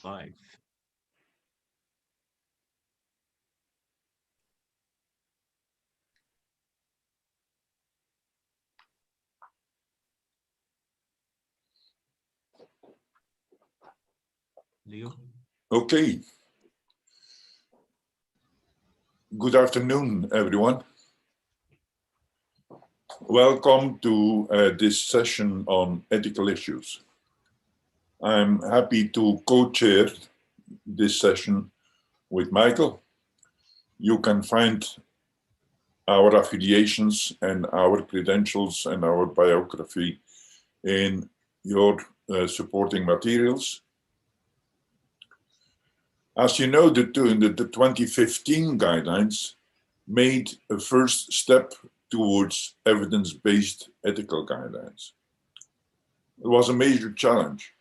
live. Leo? Okay. Good afternoon, everyone. Welcome to this session on ethical issues. I'm happy to co-chair this session with Michael. You can find our affiliations and our credentials and our biography in your supporting materials. As you know, the 2015 guidelines made a first step towards evidence-based ethical guidelines. It was a major challenge.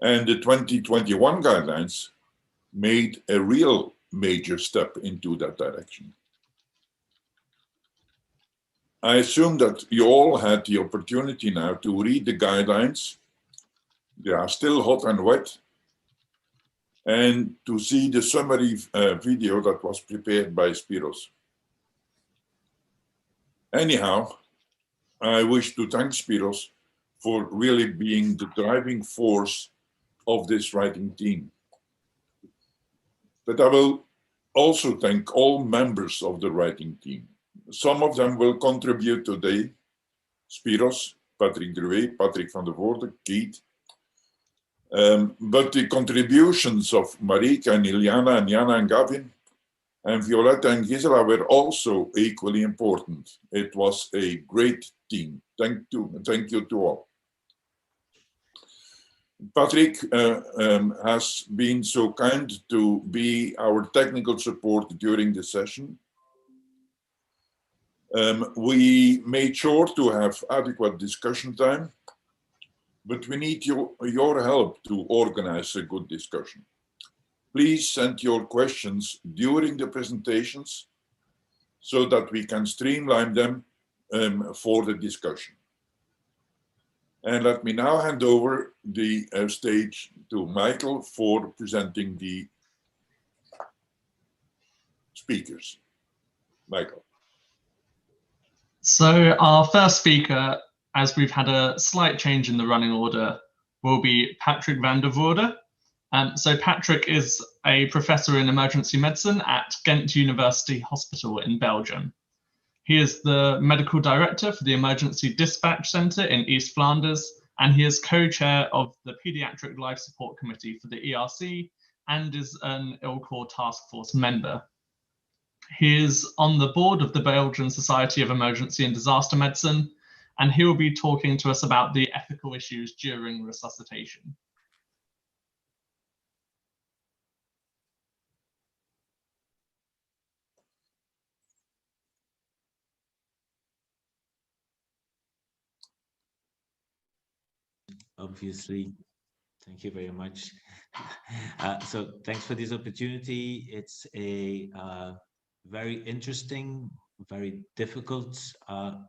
And the 2021 guidelines made a real major step into that direction. I assume that you all had the opportunity now to read the guidelines. They are still hot and wet. And to see the summary video that was prepared by Spiros. Anyhow, I wish to thank Spiros for really being the driving force of this writing team. But I will also thank all members of the writing team. Some of them will contribute today. Spiros, Patrick Gruve, Patrick van der Voorde, Keith. But the contributions of Marika and Iliana and Jana and Gavin and Violetta and Gisela were also equally important. It was a great team. Thank you to all. Patrick has been so kind to be our technical support during the session. We made sure to have adequate discussion time, but we need your help to organize a good discussion. Please send your questions during the presentations so that we can streamline them for the discussion. And let me now hand over the stage to Michael for presenting the speakers. Michael. So our first speaker, as we've had a slight change in the running order, will be Patrick van der Voorde. So Patrick is a professor in emergency medicine at Ghent University Hospital in Belgium. He is the medical director for the Emergency Dispatch Centre in East Flanders, and he is co-chair of the Pediatric Life Support Committee for the ERC and is an ILCOR task force member. He is on the board of the Belgian Society of Emergency and Disaster Medicine, and he will be talking to us about the ethical issues during resuscitation. Obviously, thank you very much. So thanks for this opportunity. It's a very interesting, very difficult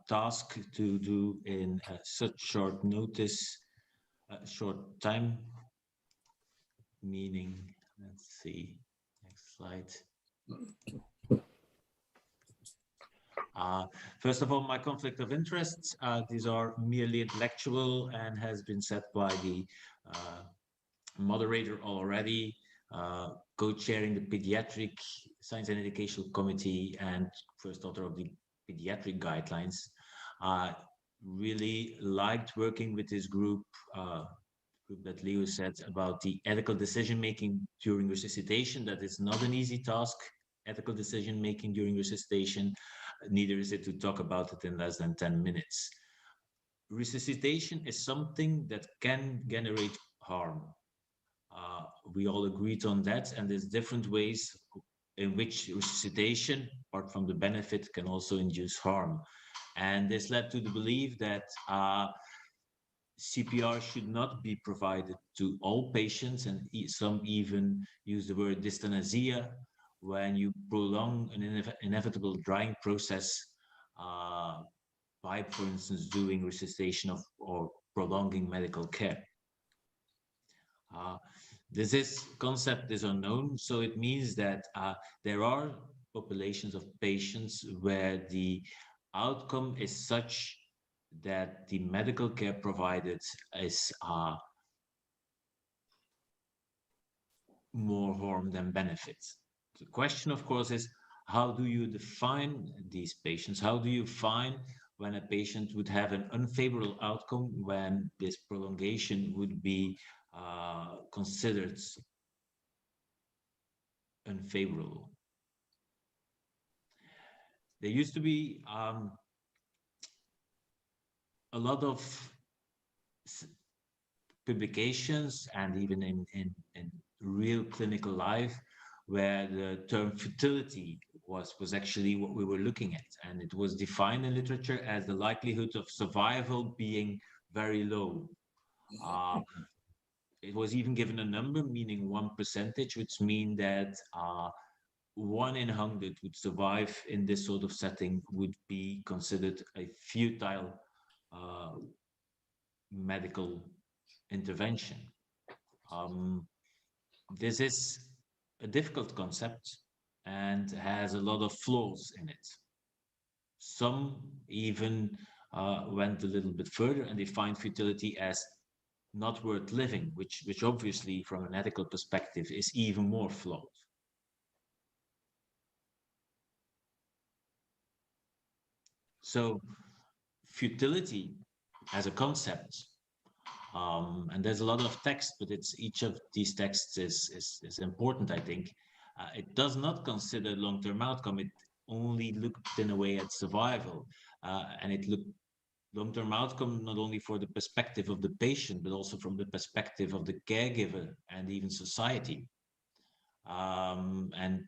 task to do in such short notice, short time, meaning, let's see, next slide. First of all, my conflict of interests, these are merely intellectual and has been set by the moderator already, co-chairing the Pediatric Science and Educational Committee and first author of the pediatric guidelines. Really liked working with this group that Leo said about the ethical decision-making during resuscitation. That is not an easy task, ethical decision-making during resuscitation. Neither is it to talk about it in less than 10 minutes. Resuscitation is something that can generate harm. We all agreed on that, and there's different ways in which resuscitation, apart from the benefit, can also induce harm. And this led to the belief that CPR should not be provided to all patients, and some even use the word dystonasia when you prolong an inevitable dying process by, for instance, doing resuscitation or prolonging medical care. This concept is unknown, so it means that there are populations of patients where the outcome is such that the medical care provided is more harm than benefit. The question, of course, is how do you define these patients? How do you find when a patient would have an unfavorable outcome, when this prolongation would be considered unfavorable? There used to be a lot of publications and even in real clinical life where the term futility was actually what we were looking at. And it was defined in literature as the likelihood of survival being very low. It was even given a number, meaning 1%, which means that 1 in 100 would survive in this sort of setting would be considered a futile medical intervention. This is a difficult concept and has a lot of flaws in it. Some even went a little bit further and defined futility as not worth living, which obviously from an ethical perspective is even more flawed. So futility as a concept, and there's a lot of text, but it's each of these texts is important, I think. It does not consider long-term outcome. It only looked in a way at survival, and it looked long-term outcome not only for the perspective of the patient, but also from the perspective of the caregiver and even society. And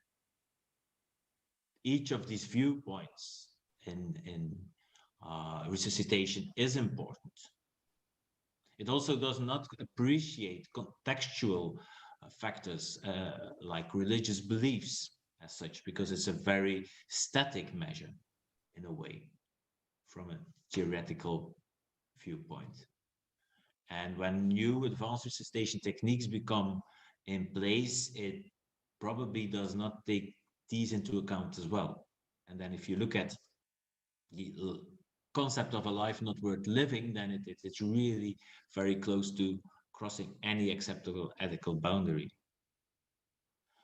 each of these viewpoints in resuscitation is important. It also does not appreciate contextual factors like religious beliefs as such, because it's a very static measure in a way from a theoretical viewpoint. And when new advanced resuscitation techniques become in place, it probably does not take these into account as well. And then if you look at the concept of a life not worth living, then it's really very close to crossing any acceptable ethical boundary.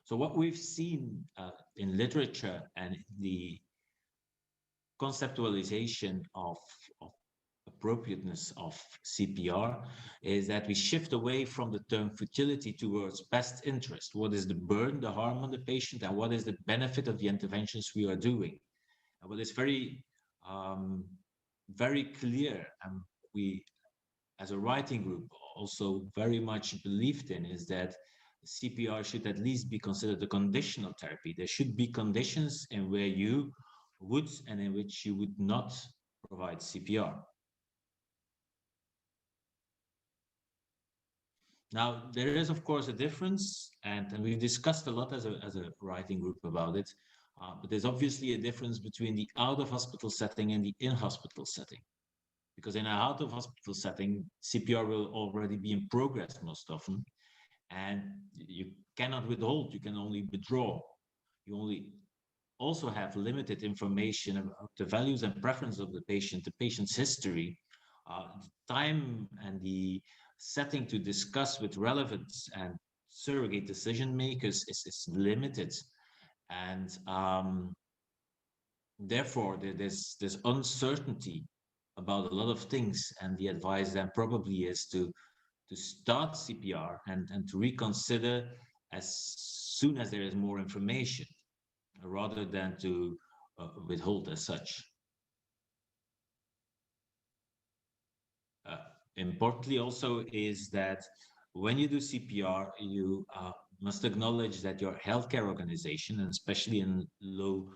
So what we've seen in literature and the conceptualization of appropriateness of CPR is that we shift away from the term futility towards best interest. What is the burden, the harm on the patient, and what is the benefit of the interventions we are doing? And what is very clear, and we as a writing group also very much believed in, is that CPR should at least be considered a conditional therapy. There should be conditions in where you would and in which you would not provide CPR. Now, there is, of course, a difference, and we've discussed a lot as a writing group about it, but there's obviously a difference between the out-of-hospital setting and the in-hospital setting. Because in an out-of-hospital setting, CPR will already be in progress most often, and you cannot withhold, you can only withdraw. You only also have limited information about the values and preferences of the patient's history, the time and the setting to discuss with relevant and surrogate decision makers is limited. And therefore, there's uncertainty about a lot of things, and the advice then probably is to start CPR and to reconsider as soon as there is more information, rather than to withhold as such. Importantly also is that when you do CPR, you must acknowledge that your healthcare organization, and especially in low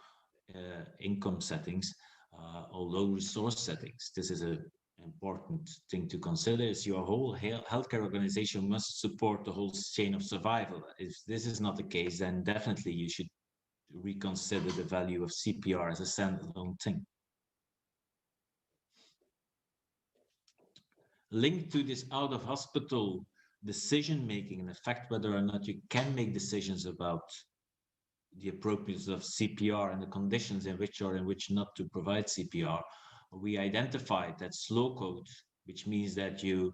income settings or low resource settings, this is an important thing to consider, is your whole healthcare organization must support the whole chain of survival. If this is not the case, then definitely you should reconsider the value of CPR as a standalone thing. Linked to this out-of-hospital decision making and the fact whether or not you can make decisions about the appropriateness of CPR and the conditions in which or in which not to provide CPR, we identified that slow code, which means that you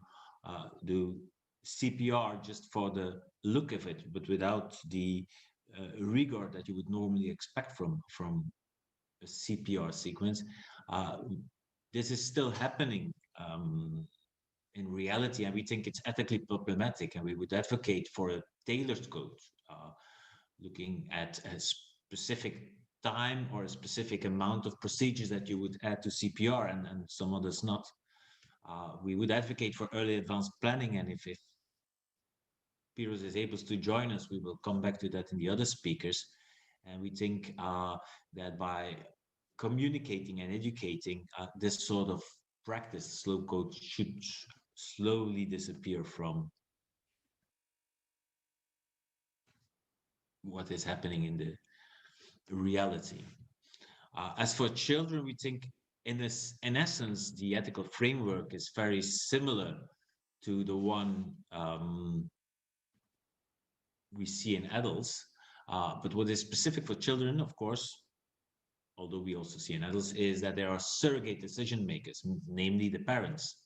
do CPR just for the look of it, but without the rigor that you would normally expect from a CPR sequence. This is still happening in reality, and we think it's ethically problematic, and we would advocate for a tailored code, looking at a specific time or a specific amount of procedures that you would add to CPR and some others not. We would advocate for early advanced planning, and if Piros is able to join us, we will come back to that in the other speakers. And we think that by communicating and educating, this sort of practice, slow code, should slowly disappear from what is happening in the reality. As for children, we think in essence, the ethical framework is very similar to the one we see in adults. But what is specific for children, of course, although we also see in adults, is that there are surrogate decision makers, namely the parents.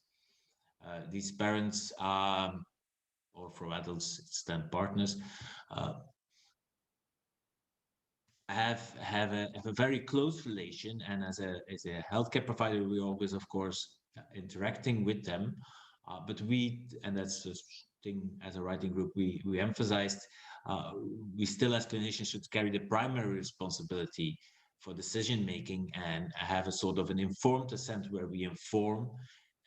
These parents, or for adults, it's then partners, have a very close relation, and as a healthcare provider, we always, of course, interacting with them. But we, and that's the thing as a writing group, we emphasized, we still as clinicians should carry the primary responsibility for decision making and have a sort of an informed assent where we inform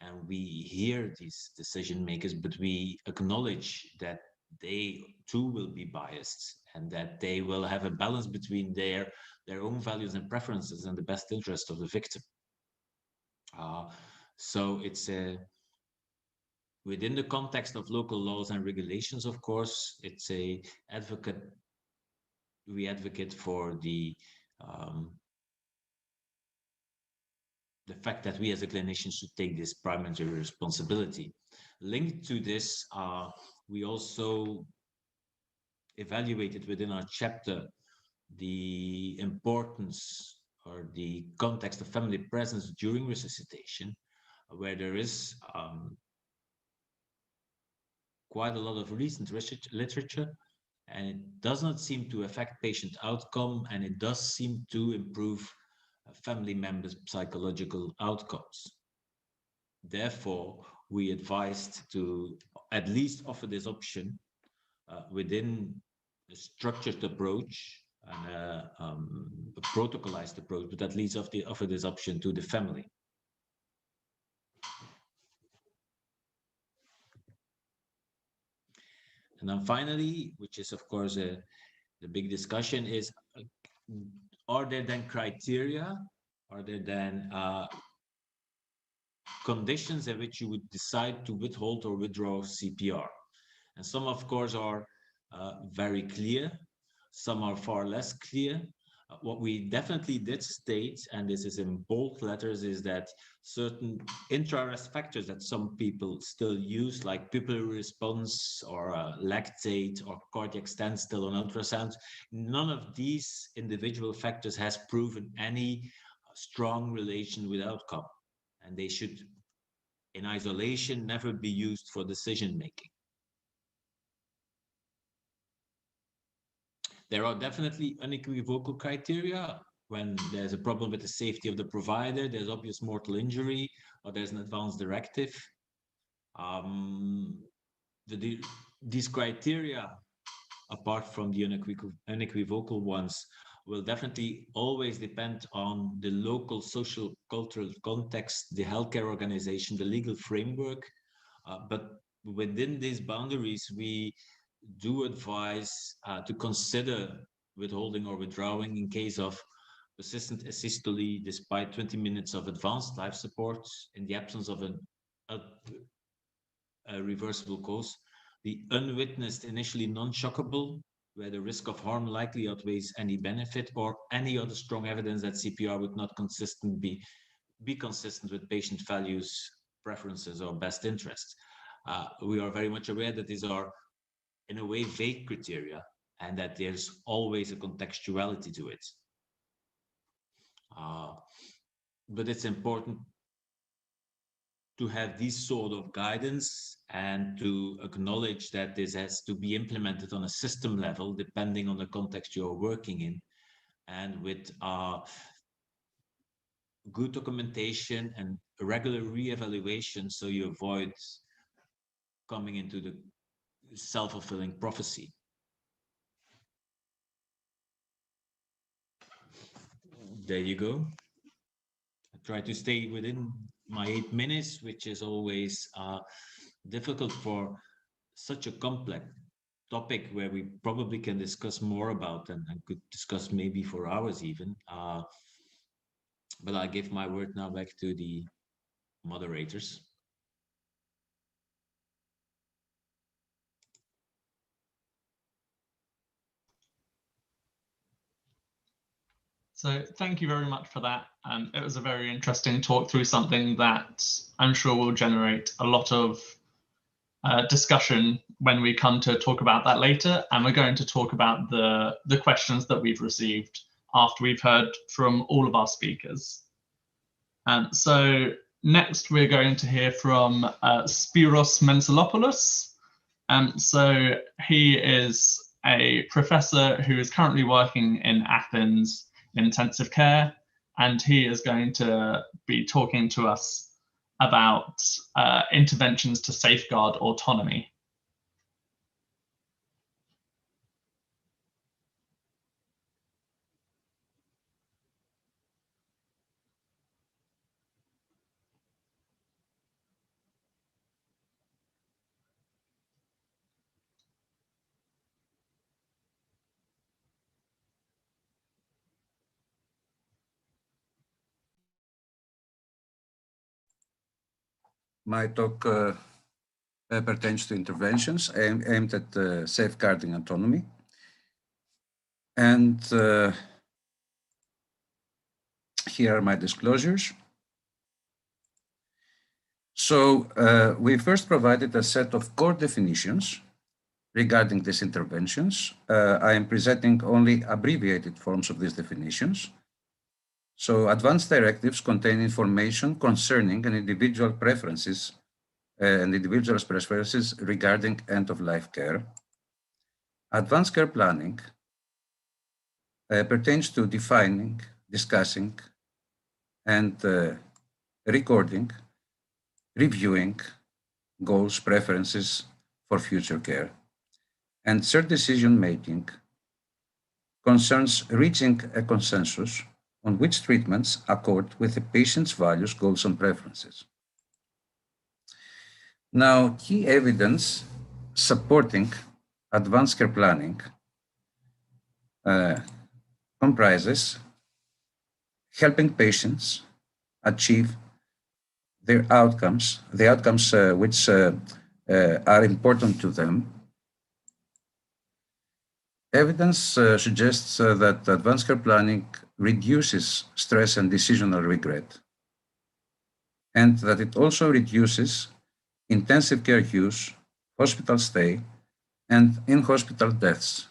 and we hear these decision makers, but we acknowledge that they too will be biased and that they will have a balance between their own values and preferences and the best interest of the victim. So it's within the context of local laws and regulations, of course, it's we advocate for the fact that we as a clinician should take this primary responsibility. Linked to this, we also evaluated within our chapter the importance or the context of family presence during resuscitation, where there is quite a lot of recent literature, and it does not seem to affect patient outcome, and it does seem to improve family members' psychological outcomes. Therefore, we advised to at least offer this option within a structured approach and a protocolized approach, but at least offer this option to the family. And then finally, which is of course the big discussion, is are there then criteria, are there then conditions in which you would decide to withhold or withdraw CPR? And some, of course, are very clear. Some are far less clear. What we definitely did state, and this is in bold letters, is that certain intra-arrest factors that some people still use, like pupillary response or lactate or cardiac standstill on ultrasound, none of these individual factors has proven any strong relation with outcome. And they should, in isolation, never be used for decision-making. There are definitely unequivocal criteria when there's a problem with the safety of the provider, there's obvious mortal injury, or there's an advance directive. These criteria, apart from the unequivocal ones, will definitely always depend on the local social cultural context, the healthcare organization, the legal framework. But within these boundaries, we do advise to consider withholding or withdrawing in case of persistent asystole despite 20 minutes of advanced life support in the absence of a reversible cause, the unwitnessed initially non-shockable, where the risk of harm likely outweighs any benefit, or any other strong evidence that CPR would not be consistent with patient values, preferences, or best interests. We are very much aware that these are, in a way, vague criteria, and that there's always a contextuality to it. But it's important to have this sort of guidance and to acknowledge that this has to be implemented on a system level, depending on the context you're working in, and with good documentation and regular re-evaluation, so you avoid coming into the self-fulfilling prophecy. There you go. I try to stay within my 8 minutes, which is always difficult for such a complex topic where we probably can discuss more about and could discuss maybe for hours even. But I give my word now back to the moderators. So thank you very much for that. It was a very interesting talk through something that I'm sure will generate a lot of discussion when we come to talk about that later. And we're going to talk about the questions that we've received after we've heard from all of our speakers. So next we're going to hear from Spiros Mensalopoulos. So he is a professor who is currently working in Athens in intensive care, and he is going to be talking to us about interventions to safeguard autonomy. My talk pertains to interventions aimed at safeguarding autonomy. And here are my disclosures. So we first provided a set of core definitions regarding these interventions. I am presenting only abbreviated forms of these definitions. So advanced directives contain information concerning an individual preferences and individual's preferences regarding end-of-life care. Advanced care planning pertains to defining, discussing, and recording, reviewing goals, preferences for future care. And shared decision-making concerns reaching a consensus on which treatments accord with the patient's values, goals, and preferences. Now, key evidence supporting advanced care planning comprises helping patients achieve their outcomes, the outcomes which are important to them. Evidence suggests that advanced care planning reduces stress and decisional regret, and that it also reduces intensive care use, hospital stay, and in-hospital deaths.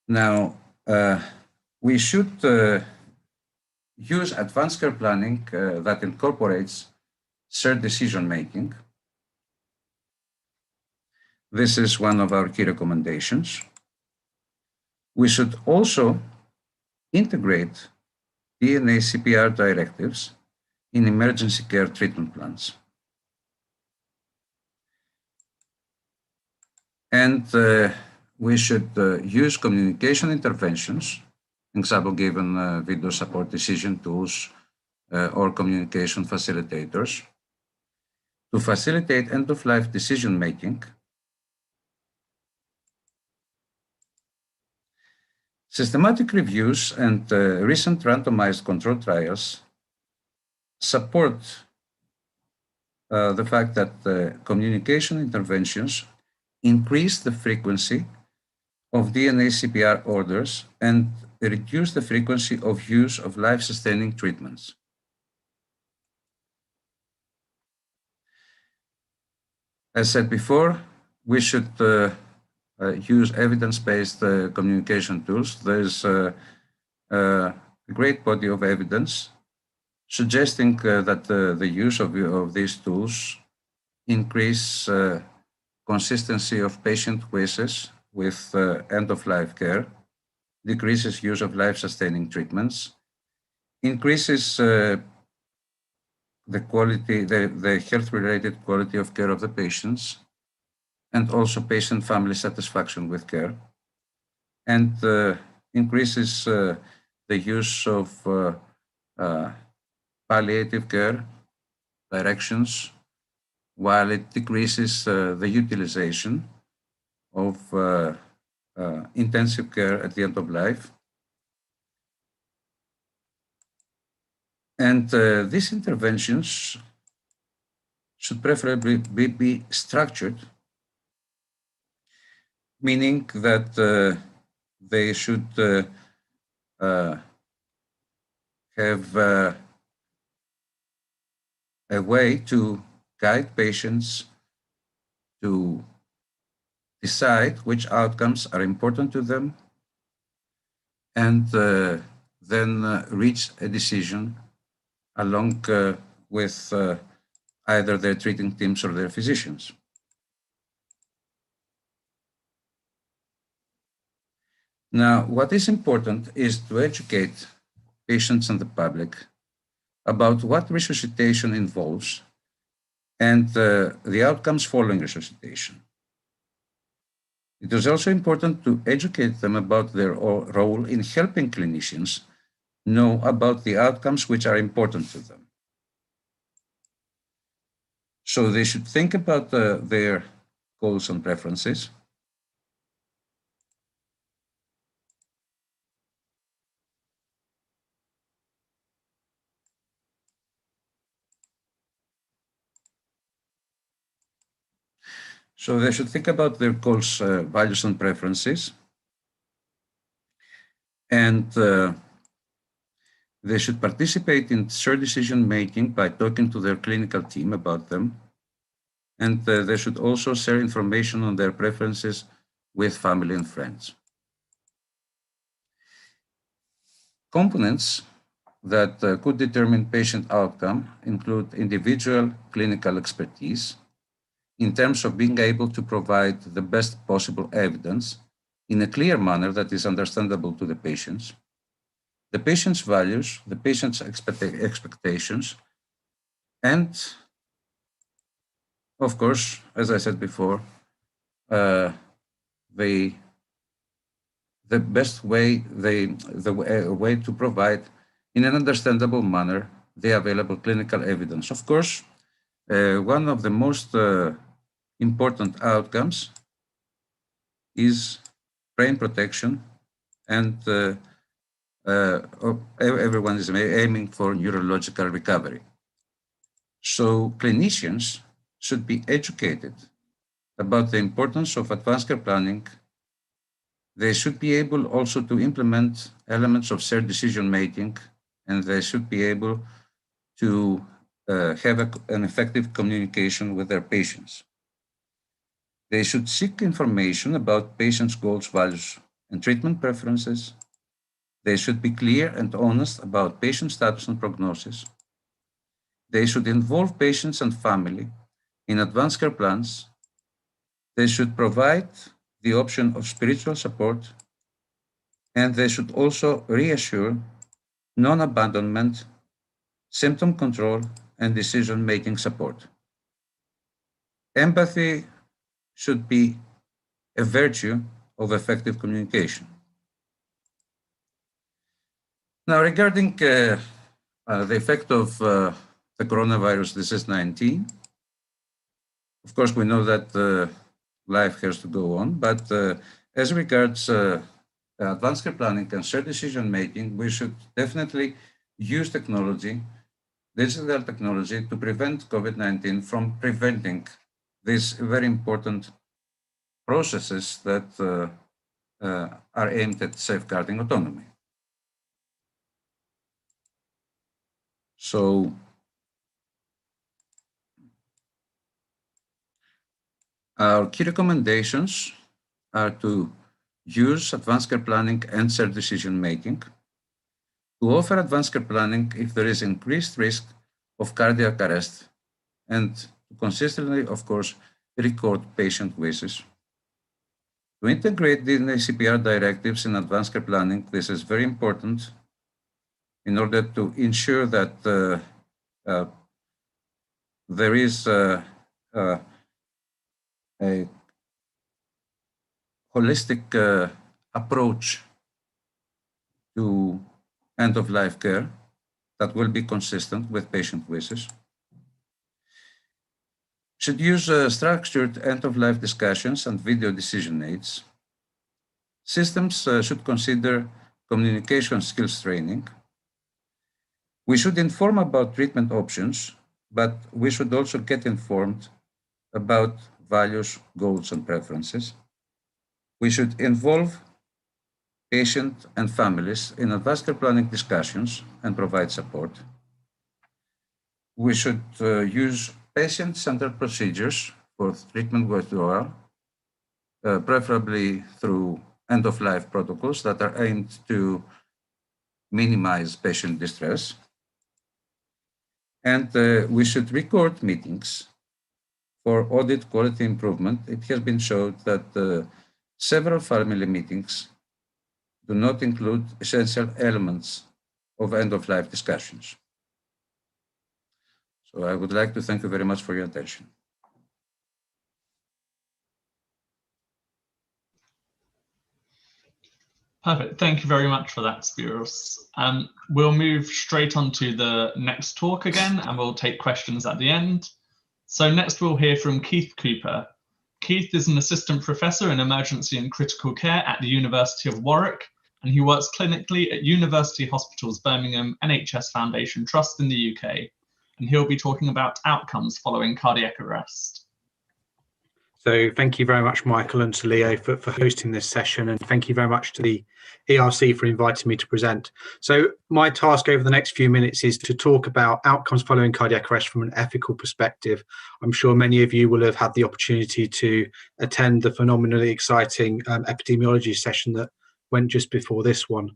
Now, we should use advanced care planning that incorporates shared decision-making. This is one of our key recommendations. We should also integrate DNA CPR directives in emergency care treatment plans. And we should use communication interventions, example given video support decision tools or communication facilitators, to facilitate end-of-life decision-making. Systematic reviews and recent randomized control trials support the fact that communication interventions increase the frequency of DNA CPR orders and reduce the frequency of use of life-sustaining treatments. As said before, we should use evidence-based communication tools. There's a great body of evidence suggesting that the use of these tools increase consistency of patient wishes with end-of-life care, decreases use of life-sustaining treatments, increases the quality, the health-related quality of care of the patients, and also patient family satisfaction with care, and increases the use of palliative care directions, while it decreases the utilization of intensive care at the end of life. And these interventions should preferably be structured, meaning that they should have a way to guide patients to decide which outcomes are important to them, and then reach a decision along with either their treating teams or their physicians. Now, what is important is to educate patients and the public about what resuscitation involves and the outcomes following resuscitation. It is also important to educate them about their role in helping clinicians know about the outcomes which are important to them. So they should think about their goals and preferences. So they should think about their goals, values, and preferences. And they should participate in shared decision making by talking to their clinical team about them. And they should also share information on their preferences with family and friends. Components that could determine patient outcome include individual clinical expertise in terms of being able to provide the best possible evidence in a clear manner that is understandable to the patients, the patient's values, the patient's expectations, and of course, as I said before, the best way, the way to provide in an understandable manner the available clinical evidence. Of course, one of the most important outcomes is brain protection, and everyone is aiming for neurological recovery. So clinicians should be educated about the importance of advanced care planning. They should be able also to implement elements of shared decision making, and they should be able to have an effective communication with their patients. They should seek information about patients' goals, values, and treatment preferences. They should be clear and honest about patient status and prognosis. They should involve patients and family in advanced care plans. They should provide the option of spiritual support, and they should also reassure non-abandonment, symptom control, and decision-making support. Empathy should be a virtue of effective communication. Now, regarding the effect of the coronavirus disease 19, of course, we know that life has to go on, but as regards advanced care planning and shared decision making, we should definitely use technology, digital technology, to prevent COVID-19 from preventing these very important processes that are aimed at safeguarding autonomy. So Our key recommendations are to use advanced care planning and shared decision making, to offer advanced care planning if there is increased risk of cardiac arrest, and to consistently, of course, record patient wishes. To integrate DNA CPR directives in advanced care planning, this is very important in order to ensure that there is a holistic approach to end-of-life care that will be consistent with patient wishes. Should use structured end-of-life discussions and video decision aids. Systems should consider communication skills training. We should inform about treatment options, but we should also get informed about values, goals, and preferences. We should involve patient and families in advanced care planning discussions and provide support. We should use patient-centered procedures for treatment withdrawal, preferably through end-of-life protocols that are aimed to minimize patient distress. And we should record meetings for audit quality improvement. It has been shown that several family meetings do not include essential elements of end-of-life discussions. So I would like to thank you very much for your attention. Perfect. Thank you very much for that, Spiros. We'll move straight on to the next talk again, and we'll take questions at the end. So next we'll hear from Keith Cooper. Keith is an assistant professor in emergency and critical care at the University of Warwick, and he works clinically at University Hospitals Birmingham NHS Foundation Trust in the UK. And he'll be talking about outcomes following cardiac arrest. So thank you very much, Michael and to Leo for hosting this session, and thank you very much to the ERC for inviting me to present. So my task over the next few minutes is to talk about outcomes following cardiac arrest from an ethical perspective. I'm sure many of you will have had the opportunity to attend the phenomenally exciting epidemiology session that went just before this one.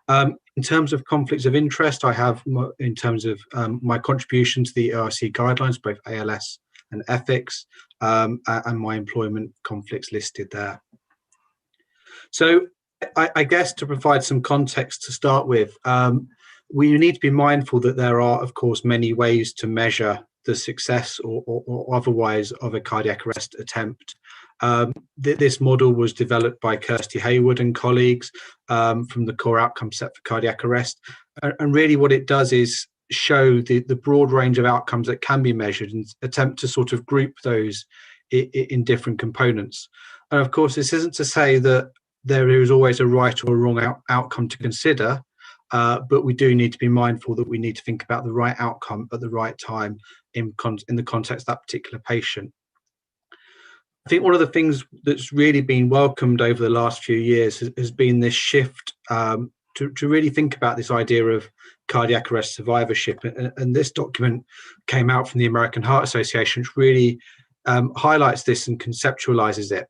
In terms of conflicts of interest, I have, in terms of my contribution to the ERC guidelines, both ALS and ethics, and my employment conflicts listed there. So I guess to provide some context to start with, we need to be mindful that there are, of course, many ways to measure the success or otherwise of a cardiac arrest attempt. This model was developed by Kirsty Hayward and colleagues from the core outcome set for cardiac arrest. And really what it does is show the broad range of outcomes that can be measured and attempt to sort of group those in different components. And of course, this isn't to say that there is always a right or a wrong outcome to consider, but we do need to be mindful that we need to think about the right outcome at the right time in the context of that particular patient. I think one of the things that's really been welcomed over the last few years has been this shift to really think about this idea of cardiac arrest survivorship. And this document came out from the American Heart Association, which really highlights this and conceptualizes it.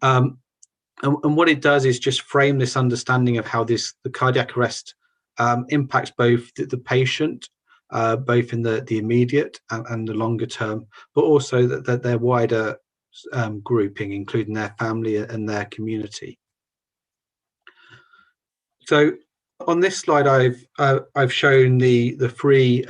And what it does is just frame this understanding of how the cardiac arrest impacts both the patient, both in the immediate and the longer term, but also that their wider grouping, including their family and their community. So on this slide, I've shown the three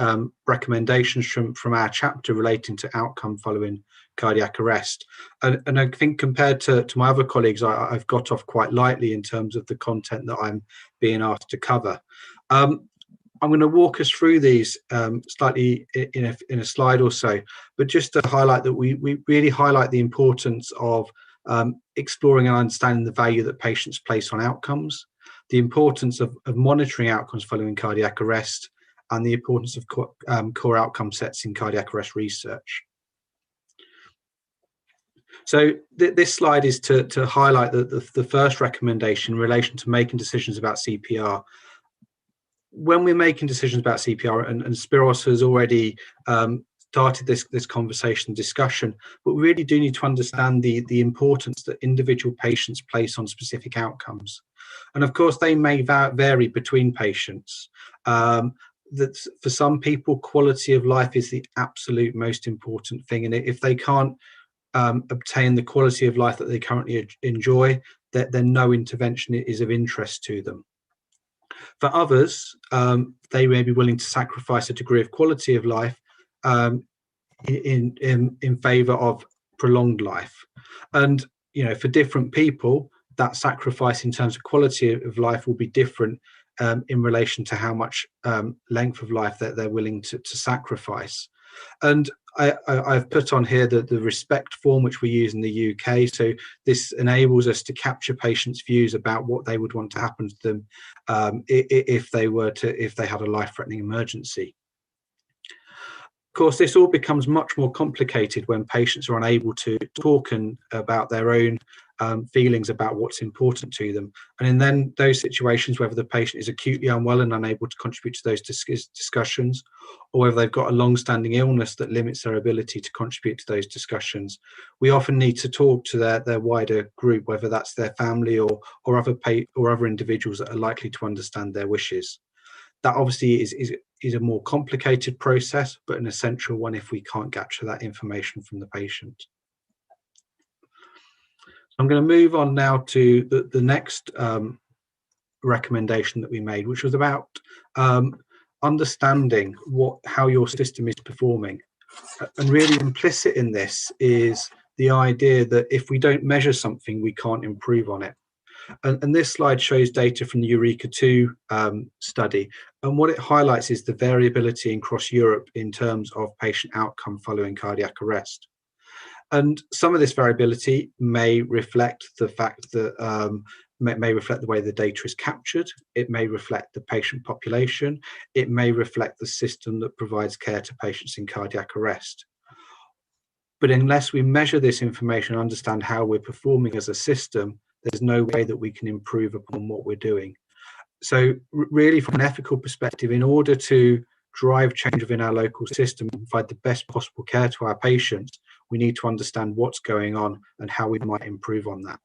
recommendations from our chapter relating to outcome following cardiac arrest, and I think compared to my other colleagues, I've got off quite lightly in terms of the content that I'm being asked to cover. I'm going to walk us through these slightly in a slide or so, but just to highlight that we really highlight the importance of exploring and understanding the value that patients place on outcomes, the importance of monitoring outcomes following cardiac arrest, and the importance of core outcome sets in cardiac arrest research. So this slide is to highlight the first recommendation in relation to making decisions about CPR. When we're making decisions about CPR, and Spiros has already started this conversation discussion, but we really do need to understand the importance that individual patients place on specific outcomes. And of course, they may vary between patients. That for some people, quality of life is the absolute most important thing. And if they can't obtain the quality of life that they currently enjoy, then no intervention is of interest to them. For others, they may be willing to sacrifice a degree of quality of life in favor of prolonged life. And for different people, that sacrifice in terms of quality of life will be different in relation to how much length of life that they're willing to sacrifice. And I've put on here the respect form which we use in the UK. So this enables us to capture patients' views about what they would want to happen to them if they had a life-threatening emergency. Of course, this all becomes much more complicated when patients are unable to talk about their own feelings about what's important to them. And in then those situations, whether the patient is acutely unwell and unable to contribute to those discussions, or whether they've got a long-standing illness that limits their ability to contribute to those discussions, we often need to talk to their wider group, whether that's their family or other individuals that are likely to understand their wishes. That obviously is a more complicated process, but an essential one if we can't capture that information from the patient. I'm going to move on now to the next recommendation that we made, which was about understanding how your system is performing. And really implicit in this is the idea that if we don't measure something, we can't improve on it. And this slide shows data from the Eureka 2 study. And what it highlights is the variability across Europe in terms of patient outcome following cardiac arrest. And some of this variability may reflect the fact that may reflect the way the data is captured. It may reflect the patient population. It may reflect the system that provides care to patients in cardiac arrest. But unless we measure this information and understand how we're performing as a system, there's no way that we can improve upon what we're doing. So really, from an ethical perspective, in order to drive change within our local system and provide the best possible care to our patients, we need to understand what's going on and how we might improve on that.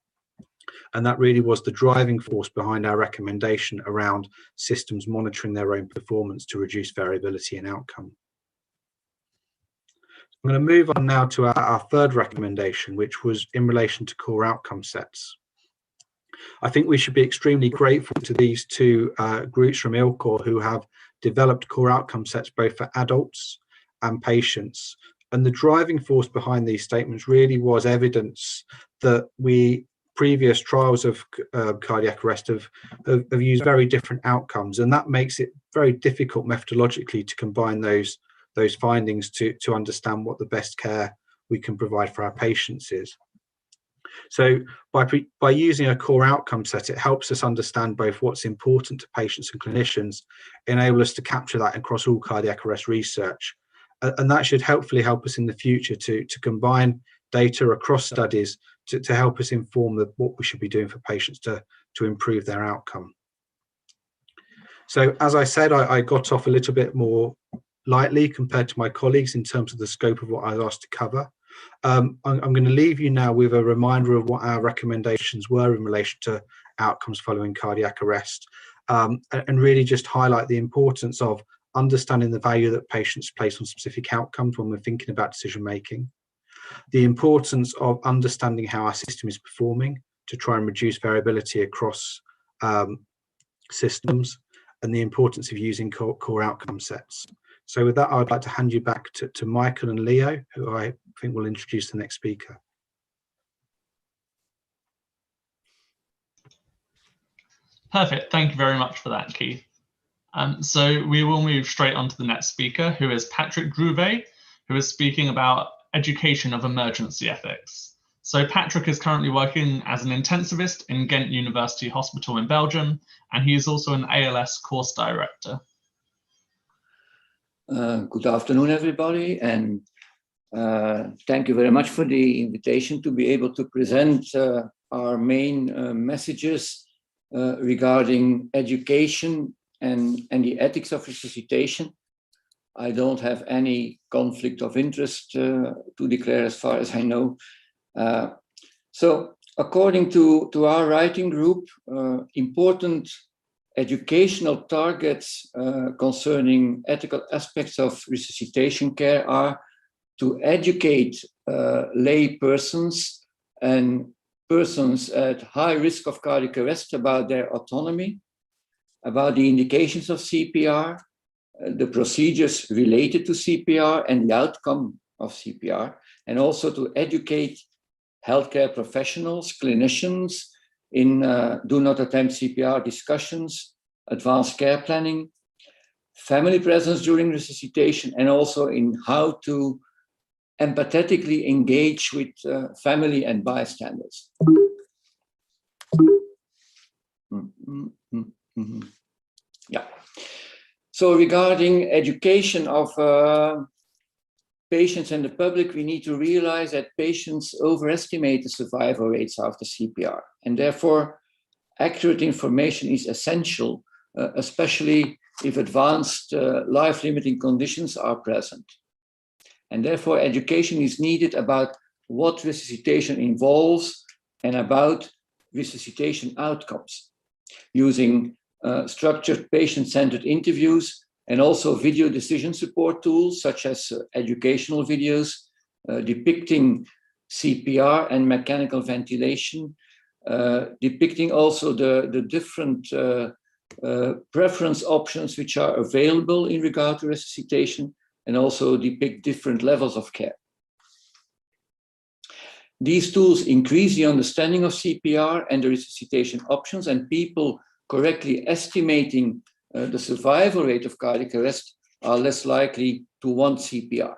And that really was the driving force behind our recommendation around systems monitoring their own performance to reduce variability in outcome. I'm going to move on now to our third recommendation, which was in relation to core outcome sets. I think we should be extremely grateful to these two groups from ILCOR who have developed core outcome sets both for adults and patients. And the driving force behind these statements really was evidence that previous trials of cardiac arrest have used very different outcomes, and that makes it very difficult methodologically to combine those findings to understand what the best care we can provide for our patients is. So by using a core outcome set, it helps us understand both what's important to patients and clinicians, enable us to capture that across all cardiac arrest research. And that should hopefully help us in the future to combine data across studies to help us inform what we should be doing for patients to improve their outcome. So as I said, I got off a little bit more lightly compared to my colleagues in terms of the scope of what I was asked to cover. I'm going to leave you now with a reminder of what our recommendations were in relation to outcomes following cardiac arrest, and really just highlight the importance of understanding the value that patients place on specific outcomes when we're thinking about decision making, the importance of understanding how our system is performing to try and reduce variability across systems, and the importance of using core outcome sets. So with that, I'd like to hand you back to Michael and Leo, who I think will introduce the next speaker. Perfect. Thank you very much for that, Keith. So we will move straight on to the next speaker, who is Patrick Gruve, who is speaking about education of emergency ethics. So Patrick is currently working as an intensivist in Ghent University Hospital in Belgium, and he is also an ALS course director. Good afternoon, everybody, and thank you very much for the invitation to be able to present our main messages regarding education and the ethics of resuscitation. I don't have any conflict of interest to declare as far as I know. So according to our writing group, important educational targets concerning ethical aspects of resuscitation care are to educate lay persons and persons at high risk of cardiac arrest about their autonomy, about the indications of CPR, the procedures related to CPR and the outcome of CPR, and also to educate healthcare professionals, clinicians in do not attempt CPR discussions, advanced care planning, family presence during resuscitation, and also in how to empathetically engage with family and bystanders. Yeah. So regarding education of patients and the public, we need to realize that patients overestimate the survival rates after CPR, and therefore accurate information is essential, especially if advanced life-limiting conditions are present. And therefore education is needed about what resuscitation involves and about resuscitation outcomes, using structured patient-centered interviews and also video decision support tools such as educational videos depicting CPR and mechanical ventilation, depicting also the different preference options which are available in regard to resuscitation, and also depict different levels of care. These tools increase the understanding of CPR and the resuscitation options, and people correctly estimating the survival rate of cardiac arrest are less likely to want CPR.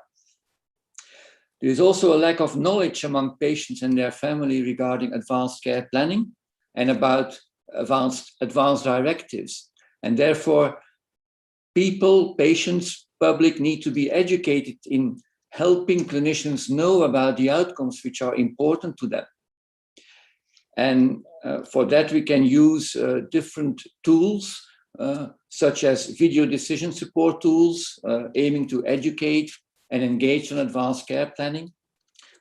There is also a lack of knowledge among patients and their family regarding advanced care planning and about advanced directives. And therefore, people, patients, public need to be educated in helping clinicians know about the outcomes which are important to them. And for that, we can use different tools, such as video decision support tools, aiming to educate and engage in advanced care planning,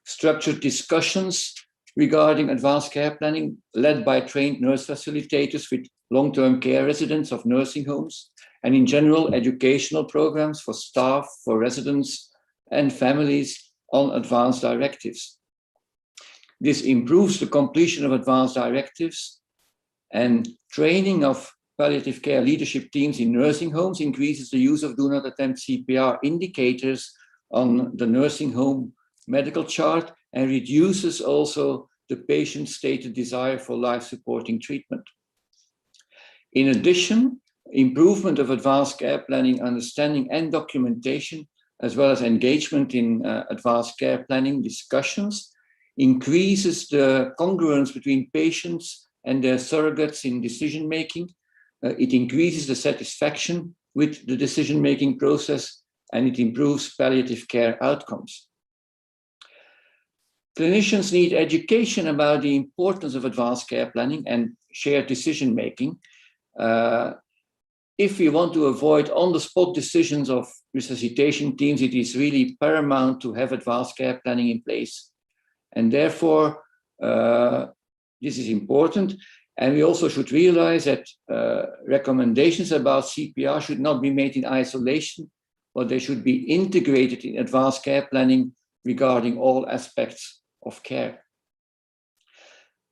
structured discussions regarding advanced care planning led by trained nurse facilitators with long-term care residents of nursing homes, and in general, educational programs for staff, for residents and families on advanced directives. This improves the completion of advanced directives, and training of palliative care leadership teams in nursing homes increases the use of do not attempt CPR indicators on the nursing home medical chart and reduces also the patient's stated desire for life-supporting treatment. In addition, improvement of advanced care planning understanding and documentation, as well as engagement in advanced care planning discussions, increases the congruence between patients and their surrogates in decision-making. It increases the satisfaction with the decision-making process, and it improves palliative care outcomes. Clinicians need education about the importance of advanced care planning and shared decision-making. If we want to avoid on-the-spot decisions of resuscitation teams, it is really paramount to have advanced care planning in place. And therefore, this is important. And we also should realize that recommendations about CPR should not be made in isolation, but they should be integrated in advanced care planning regarding all aspects of care.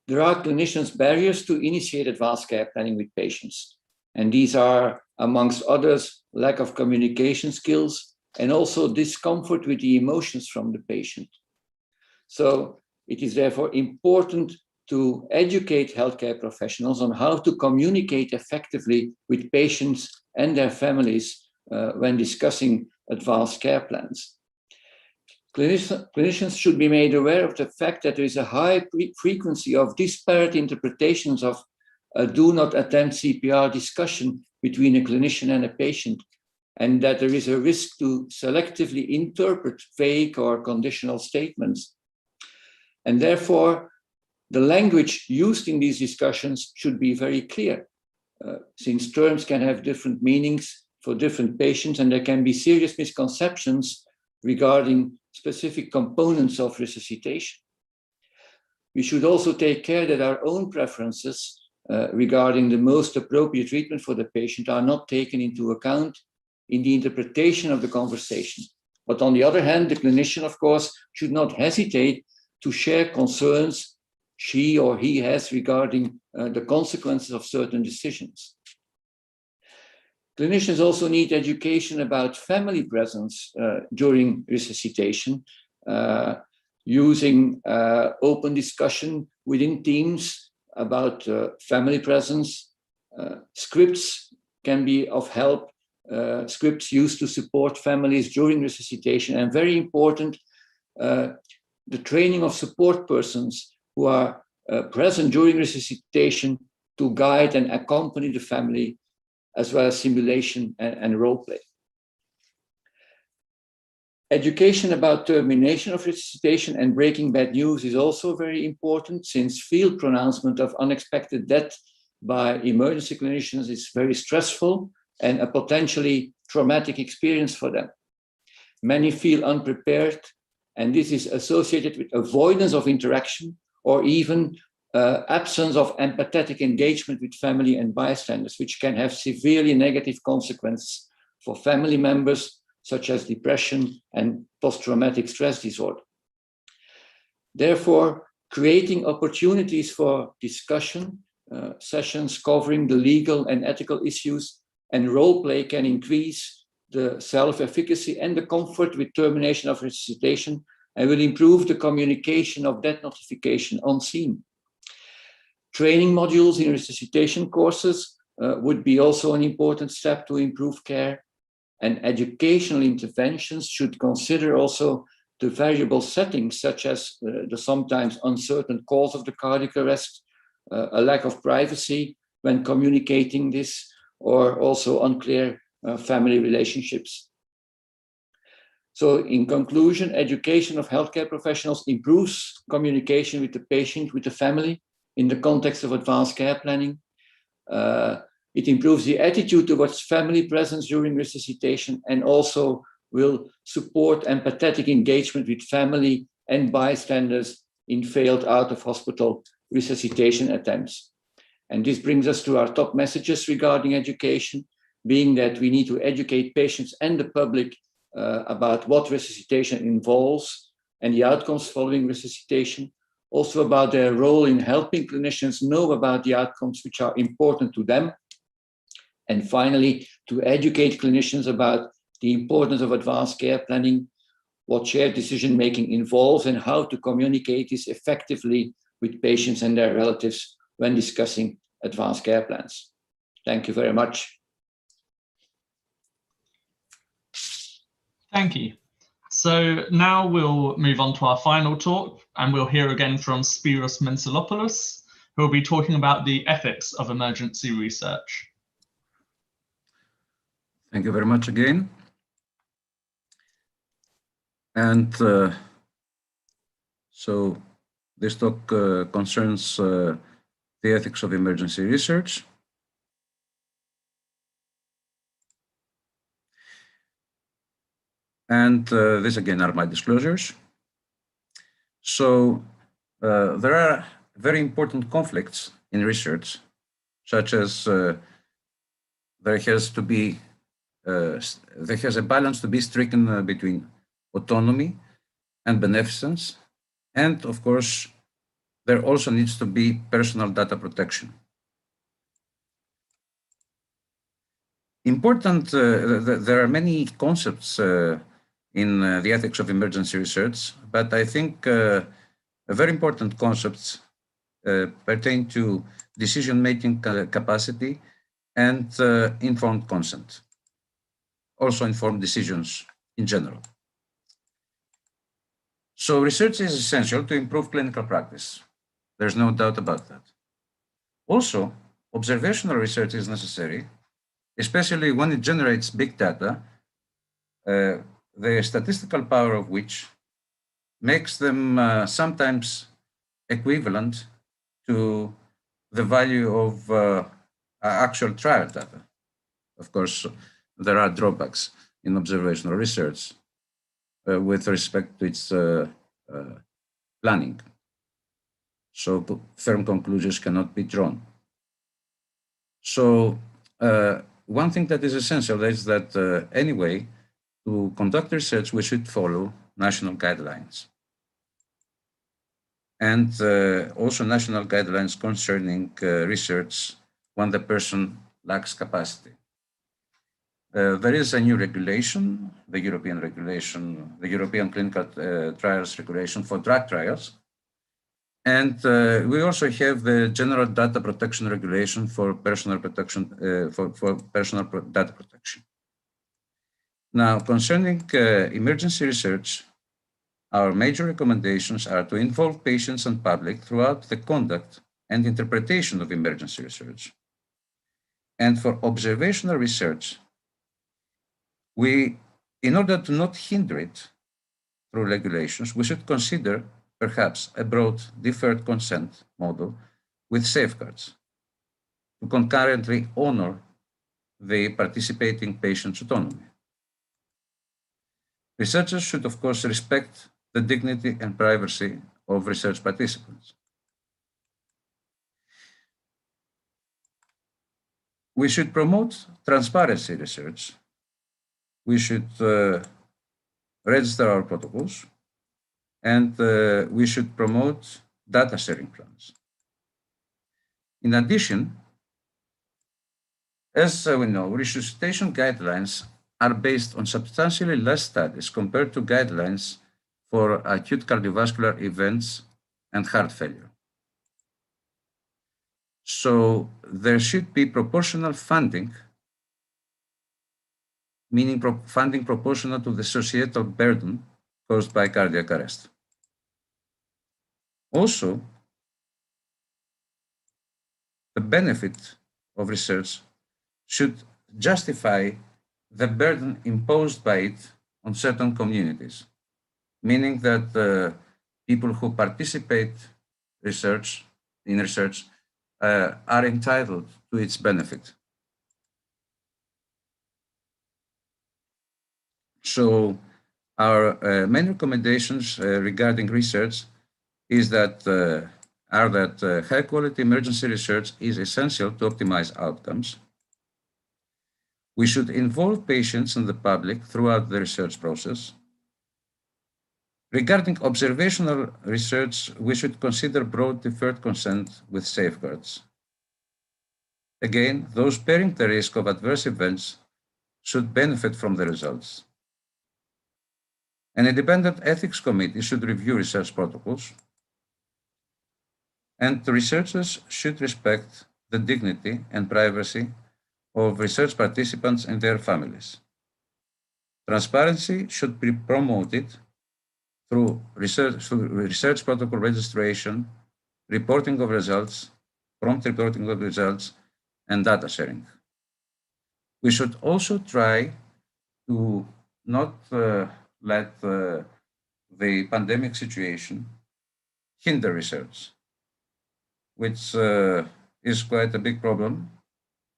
There are clinicians' barriers to initiate advanced care planning with patients. And these are, amongst others, lack of communication skills and also discomfort with the emotions from the patient. So it is therefore important to educate healthcare professionals on how to communicate effectively with patients and their families when discussing advanced care plans. Clinicians should be made aware of the fact that there is a high frequency of disparate interpretations of a do not attempt CPR discussion between a clinician and a patient, and that there is a risk to selectively interpret vague or conditional statements. And therefore, the language used in these discussions should be very clear, since terms can have different meanings for different patients, and there can be serious misconceptions regarding specific components of resuscitation. We should also take care that our own preferences regarding the most appropriate treatment for the patient are not taken into account in the interpretation of the conversation. But on the other hand, the clinician, of course, should not hesitate to share concerns she or he has regarding the consequences of certain decisions. Clinicians also need education about family presence during resuscitation, using open discussion within teams about family presence. Scripts can be of help, scripts used to support families during resuscitation, and very important, the training of support persons who are present during resuscitation to guide and accompany the family, as well as simulation and role play. Education about termination of resuscitation and breaking bad news is also very important, since field pronouncement of unexpected death by emergency clinicians is very stressful and a potentially traumatic experience for them. Many feel unprepared, and this is associated with avoidance of interaction or even absence of empathetic engagement with family and bystanders, which can have severely negative consequences for family members, such as depression and post-traumatic stress disorder. Therefore, creating opportunities for discussion, sessions covering the legal and ethical issues, and role play can increase the self-efficacy and the comfort with termination of resuscitation, and will improve the communication of death notification on scene. Training modules in resuscitation courses would be also an important step to improve care, and educational interventions should consider also the variable settings, such as the sometimes uncertain cause of the cardiac arrest, a lack of privacy when communicating this, or also unclear family relationships. So in conclusion, education of healthcare professionals improves communication with the patient, with the family, in the context of advanced care planning. It improves the attitude towards family presence during resuscitation, and also will support empathetic engagement with family and bystanders in failed out-of-hospital resuscitation attempts. And this brings us to our top messages regarding education, being that we need to educate patients and the public about what resuscitation involves and the outcomes following resuscitation, also about their role in helping clinicians know about the outcomes which are important to them, and finally, to educate clinicians about the importance of advanced care planning, what shared decision-making involves, and how to communicate this effectively with patients and their relatives when discussing advanced care plans. Thank you very much. Thank you. So now we'll move on to our final talk, and we'll hear again from Spiros Mensilopoulos, who will be talking about the ethics of emergency research. Thank you very much again. And so this talk concerns the ethics of emergency research. And these again are my disclosures. So there are very important conflicts in research, such as there has a balance to be stricken between autonomy and beneficence, and of course there also needs to be personal data protection. Important, there are many concepts in the ethics of emergency research, but I think very important concepts pertain to decision-making capacity and informed consent, also informed decisions in general. So research is essential to improve clinical practice. There's no doubt about that. Also, observational research is necessary, especially when it generates big data, the statistical power of which makes them sometimes equivalent to the value of actual trial data. Of course, there are drawbacks in observational research with respect to its planning. So firm conclusions cannot be drawn. So one thing that is essential is that anyway, to conduct research, we should follow national guidelines. And also national guidelines concerning research when the person lacks capacity. There is a new regulation, the European regulation, the European Clinical Trials Regulation for drug trials. And we also have the General Data Protection Regulation for personal protection, for personal data protection. Now, concerning emergency research, our major recommendations are to involve patients and public throughout the conduct and interpretation of emergency research. And for observational research, in order to not hinder it through regulations, we should consider perhaps a broad deferred consent model with safeguards to concurrently honor the participating patient's autonomy. Researchers should, of course, respect the dignity and privacy of research participants. We should promote transparency research. We should register our protocols, and we should promote data sharing plans. In addition, as we know, resuscitation guidelines are based on substantially less studies compared to guidelines for acute cardiovascular events and heart failure. So there should be proportional funding, meaning funding proportional to the societal burden caused by cardiac arrest. Also, the benefit of research should justify the burden imposed by it on certain communities, meaning that people who participate in research are entitled to its benefit. So our main recommendations regarding research is that high quality emergency research is essential to optimize outcomes. We should involve patients and the public throughout the research process. Regarding observational research, we should consider broad deferred consent with safeguards. Again, those bearing the risk of adverse events should benefit from the results. An independent ethics committee should review research protocols, and the researchers should respect the dignity and privacy of research participants and their families. Transparency should be promoted through research protocol registration, reporting of results, prompt reporting of results, and data sharing. We should also try to not let the pandemic situation hinder research, which is quite a big problem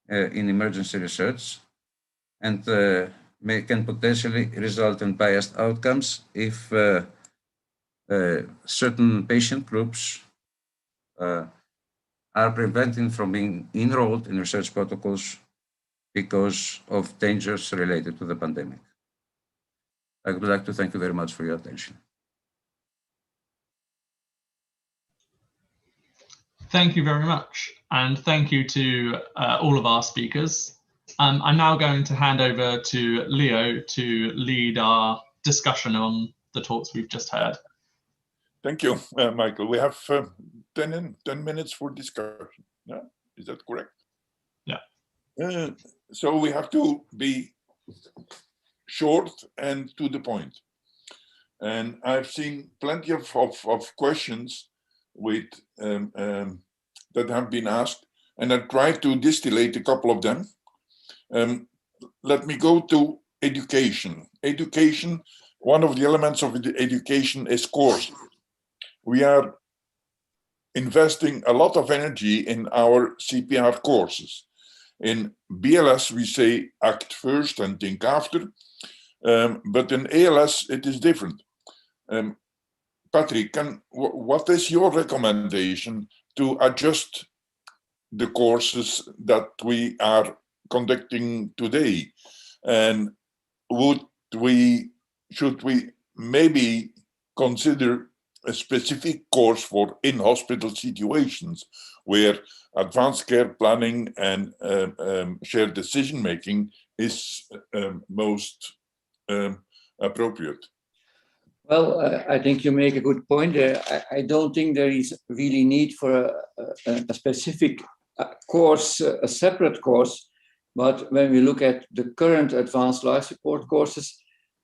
in emergency research, and can potentially result in biased outcomes if certain patient groups are prevented from being enrolled in research protocols because of dangers related to the pandemic. I would like to thank you very much for your attention. Thank you very much, and thank you to all of our speakers. I'm now going to hand over to Leo to lead our discussion on the talks we've just heard. Thank you, Michael. We have 10 minutes for discussion. Yeah, is that correct? Yeah. So we have to be short and to the point. And I've seen plenty of questions with that have been asked, and I tried to distillate a couple of them. Let me go to education. Education, one of the elements of the education is courses. We are investing a lot of energy in our CPR courses. In BLS, we say act first and think after, but in ALS, it is different. Patrick, what is your recommendation to adjust the courses that we are conducting today? And should we maybe consider a specific course for in-hospital situations where advanced care planning and shared decision-making is most appropriate? Well, I think you make a good point there. I don't think there is really need for a specific course, a separate course. But when we look at the current advanced life support courses,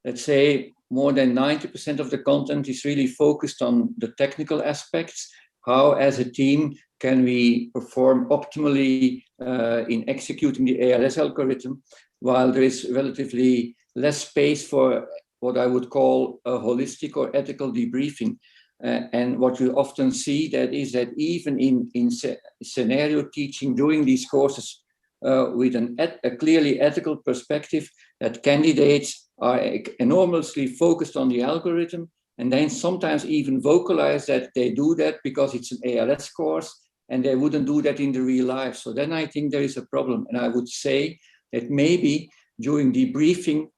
let's say more than 90% of the content is really focused on the technical aspects. How, as a team, can we perform optimally in executing the ALS algorithm, while there is relatively less space for what I would call a holistic or ethical debriefing. And what you often see that is that even in scenario teaching during these courses with a clearly ethical perspective, that candidates are enormously focused on the algorithm, and then sometimes even vocalize that they do that because it's an ALS course and they wouldn't do that in the real life. So then I think there is a problem. And I would say that maybe during debriefing,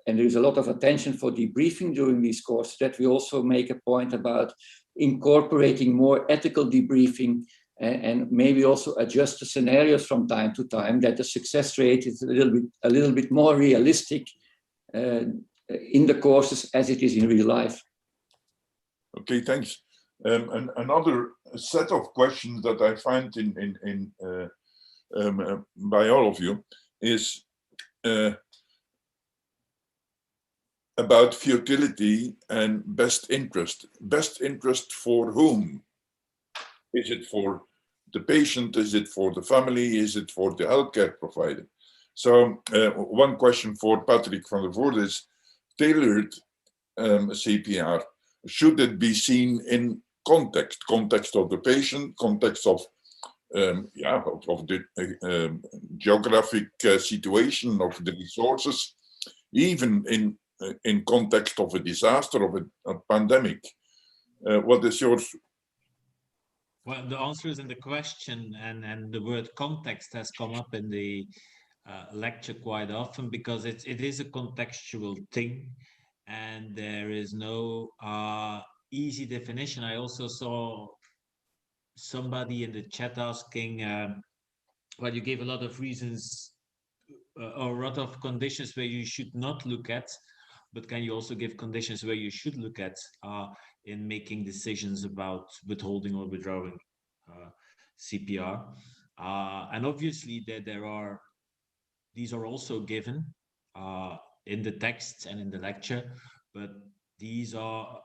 and there is a lot of attention for debriefing during these courses, that we also make a point about incorporating more ethical debriefing and maybe also adjust the scenarios from time to time, that the success rate is a little bit more realistic in the courses as it is in real life. Okay, thanks. And another set of questions that I find by all of you is about futility and best interest. Best interest for whom? Is it for the patient? Is it for the family? Is it for the healthcare provider? So one question for Patrick van der Voorde is, tailored CPR, should it be seen in context of the patient, context of the geographic situation of the resources, even in context of a disaster, of a pandemic? What is yours? Well, the answer is in the question, and the word context has come up in the lecture quite often, because it is a contextual thing, and there is no easy definition. I also saw somebody in the chat asking, well, you gave a lot of reasons or a lot of conditions where you should not look at, but can you also give conditions where you should look at in making decisions about withholding or withdrawing CPR? And obviously these are also given in the text and in the lecture, but these are,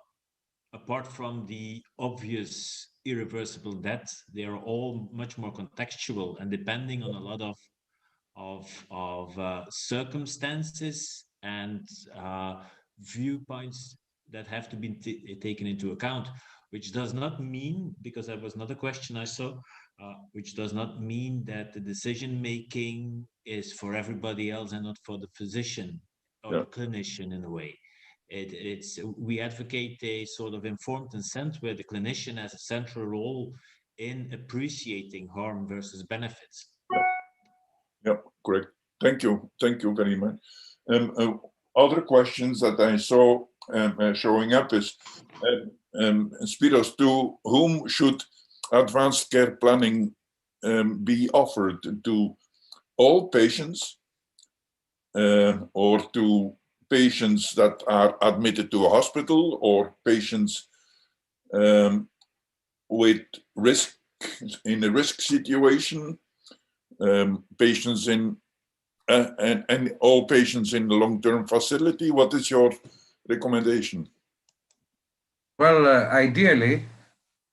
apart from the obvious irreversible death, they are all much more contextual and depending on a lot of circumstances and viewpoints that have to be taken into account, which does not mean, because that was another question I saw, which does not mean that the decision making is for everybody else and not for the physician or the clinician in a way. We advocate a sort of informed consent where the clinician has a central role in appreciating harm versus benefits. Yeah, correct. Thank you very much. Other questions that I saw showing up is, Spiros, to whom should advanced care planning be offered? To all patients or to patients that are admitted to a hospital, or patients with risk, in a risk situation, patients in and all patients in the long-term facility? What is your recommendation? Well, ideally,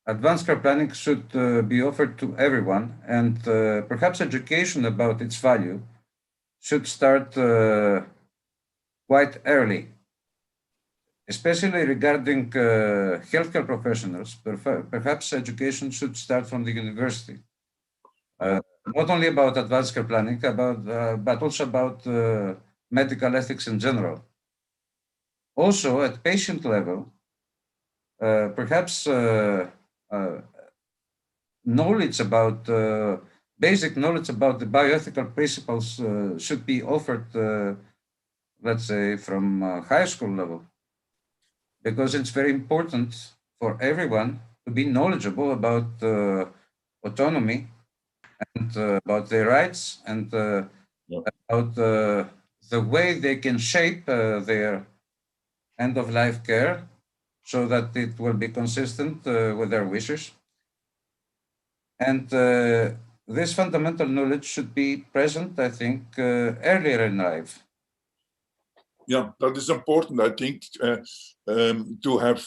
advanced care planning should be offered to everyone, and perhaps education about its value should start quite early, especially regarding healthcare professionals. Perhaps education should start from the university. not only about advanced care planning, but also about medical ethics in general. Also, at patient level, perhaps knowledge about basic knowledge about the bioethical principles should be offered, let's say, from high school level, because it's very important for everyone to be knowledgeable about autonomy and about their rights and about the way they can shape their end-of-life care so that it will be consistent with their wishes. And this fundamental knowledge should be present, I think, earlier in life. Yeah, that is important, I think, to have,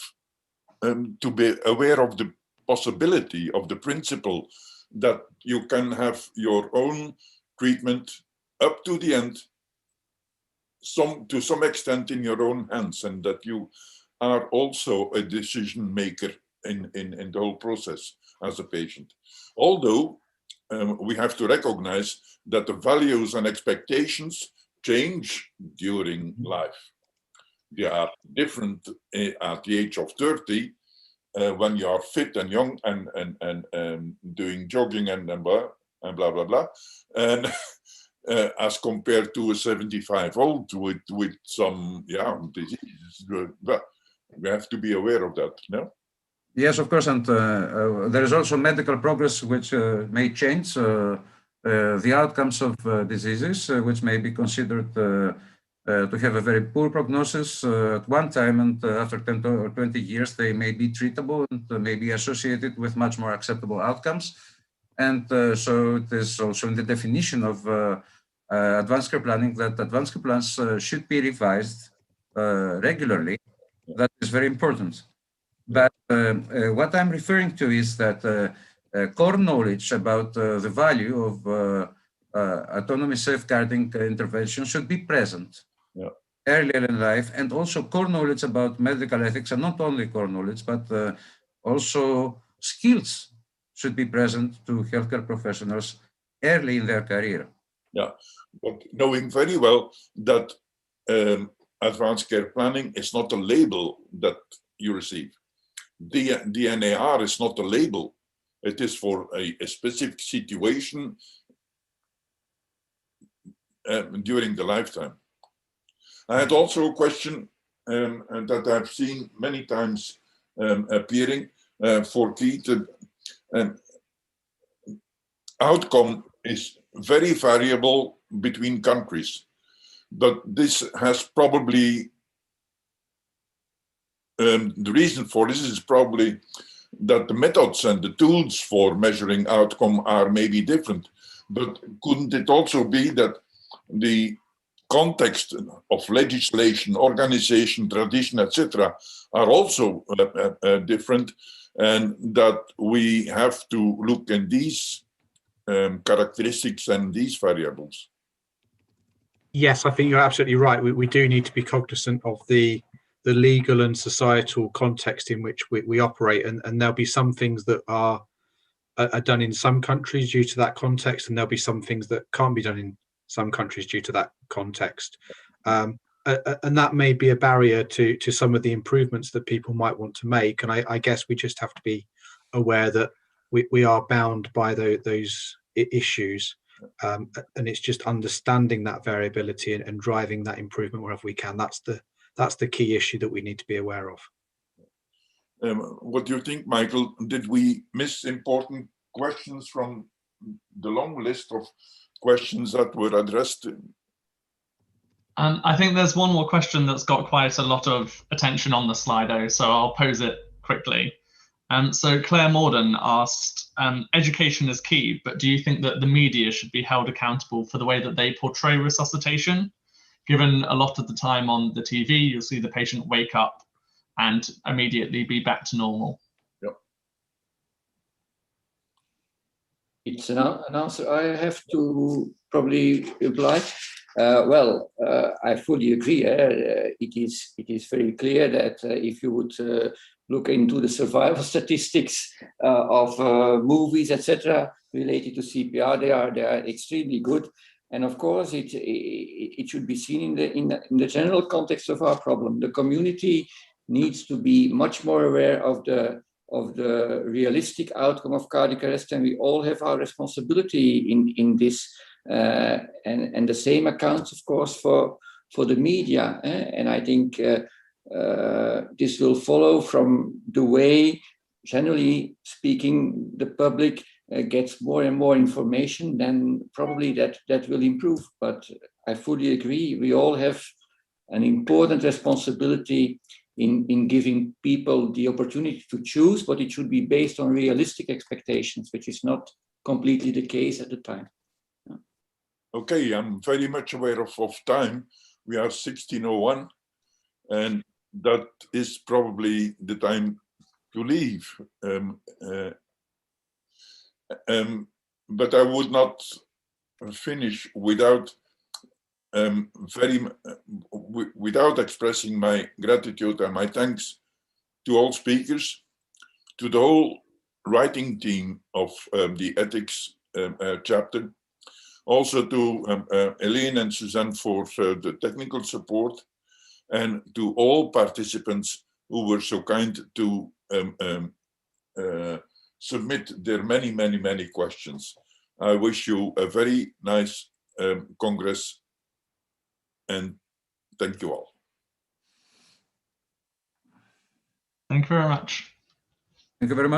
to be aware of the possibility of the principle that you can have your own treatment up to the end, to some extent in your own hands, and that you are also a decision maker in the whole process as a patient. Although we have to recognize that the values and expectations change during life. They are different at the age of 30 when you are fit and young and doing jogging and blah blah blah, and as compared to a 75-year-old with some diseases. But we have to be aware of that, no? Yes, of course, and there is also medical progress which may change the outcomes of diseases, which may be considered to have a very poor prognosis at one time, and after 10 or 20 years, they may be treatable and may be associated with much more acceptable outcomes. And so it is also in the definition of advanced care planning that advanced care plans should be revised regularly. That is very important. But what I'm referring to is that core knowledge about the value of autonomy safeguarding intervention should be present earlier in life, and also core knowledge about medical ethics, and not only core knowledge, but also skills should be present to healthcare professionals early in their career. Yeah, but knowing very well that advanced care planning is not a label that you receive. DNAR is not a label. It is for a specific situation during the lifetime. I had also a question that I've seen many times appearing for Keith. Outcome is very variable between countries, but this has probably the reason for this is probably that the methods and the tools for measuring outcome are maybe different. But couldn't it also be that the context of legislation, organization, tradition, etc., are also different, and that we have to look in these characteristics and these variables? Yes, I think you're absolutely right. We do need to be cognizant of the legal and societal context in which we operate, and there'll be some things that are done in some countries due to that context, and there'll be some things that can't be done in some countries due to that context, and that may be a barrier to some of the improvements that people might want to make. And I guess we just have to be aware that we are bound by those issues, and it's just understanding that variability and driving that improvement wherever we can. That's the key issue that we need to be aware of. What do you think, Michael? Did we miss important questions from the long list of questions that were addressed? I think there's one more question that's got quite a lot of attention on the Slido, so I'll pose it quickly. So Claire Morden asked, education is key, but do you think that the media should be held accountable for the way that they portray resuscitation? Given a lot of the time on the TV, you'll see the patient wake up and immediately be back to normal. Yep. It's an answer I have to probably reply. I fully agree. It is very clear that if you would look into the survival statistics of movies, etc., related to CPR, they are extremely good. And of course, it should be seen in the general context of our problem. The community needs to be much more aware of the realistic outcome of cardiac arrest, and we all have our responsibility in this. And the same accounts, of course, for the media. And I think this will follow from the way, generally speaking, the public gets more and more information, then probably that will improve. But I fully agree, we all have an important responsibility in giving people the opportunity to choose, but it should be based on realistic expectations, which is not completely the case at the time. Okay, I'm very much aware of time. We are 16:01, and that is probably the time to leave. But I would not finish without without expressing my gratitude and my thanks to all speakers, to the whole writing team of the ethics chapter, also to Elaine and Suzanne for the technical support, and to all participants who were so kind to submit their many questions. I wish you a very nice Congress, and thank you all. Thank you very much. Thank you very much.